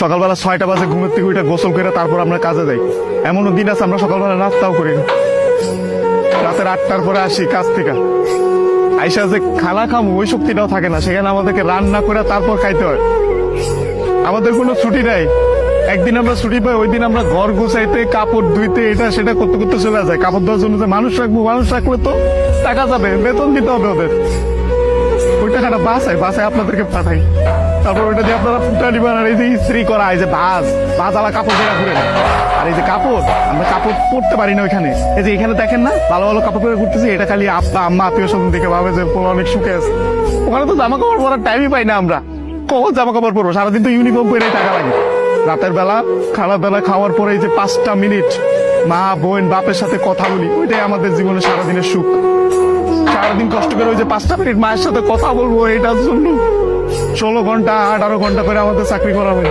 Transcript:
সকালবেলা 6টা বাজে ঘুমের থেকে উঠে গোসল করে তারপর আমরা কাজে যাই। এমনও দিন আছে আমরা সকালবেলা নাস্তাও করি না। রাতের 8টার পরে আসি কাজ থেকে, আইসা যে খানা খামো ওই শক্তিটাও থাকে না, সেখানে আমাদেরকে রান্না করে তারপর খাইতে হয়। আমাদের কোনো ছুটি নাই। একদিন আমরা ছুটি পাই, ওই দিন আমরা ঘর গুছাইতে, কাপড় ধুইতে, এটা সেটা করতে করতে চলে যায়। কাপড় ধোয়ার জন্য যে মানুষ রাখবো, মানুষ রাখলে তো টাকা যাবে, বেতন দিতে হবে ওদের। ওই টাকাটা বাসায় আপনাদেরকে পাঠাই, তারপর ওইটা দিয়ে আপনারা ফুটা নিবেন। আর এই যে ইস্ত্রি করা, এই যে ভাজ আলা কাপড় জায়গা ঘুরে না। আর এই যে কাপড়, আমরা কাপড় পরতে পারি না ওইখানে। এই যে এখানে দেখেন না ভালো ভালো কাপড় পরে ঘুরতেছি, এটা খালি আব্বা আম্মা আত্মীয় স্বজন দেখে ভাবে যে পোলা অনেক সুখে আছে। ওখানে তো জামা কাপড় পরার টাইমই পাই না আমরা। কখন জামা কাপড় পরবো? সারাদিন তো ইউনিফর্ম পরে টাকা লাগে। রাতের বেলা খাওয়ার পরে এই যে 5টা মিনিট মা বোন বাপের সাথে কথা বলি, ওইটাই আমাদের জীবনে সারাদিনের সুখ। সারাদিন কষ্ট করে ওই যে 5টা মিনিট মায়ের সাথে কথা বলবো, এটার জন্য 16 ঘন্টা 18 ঘন্টা করে আমাদের চাকরি করা হয়।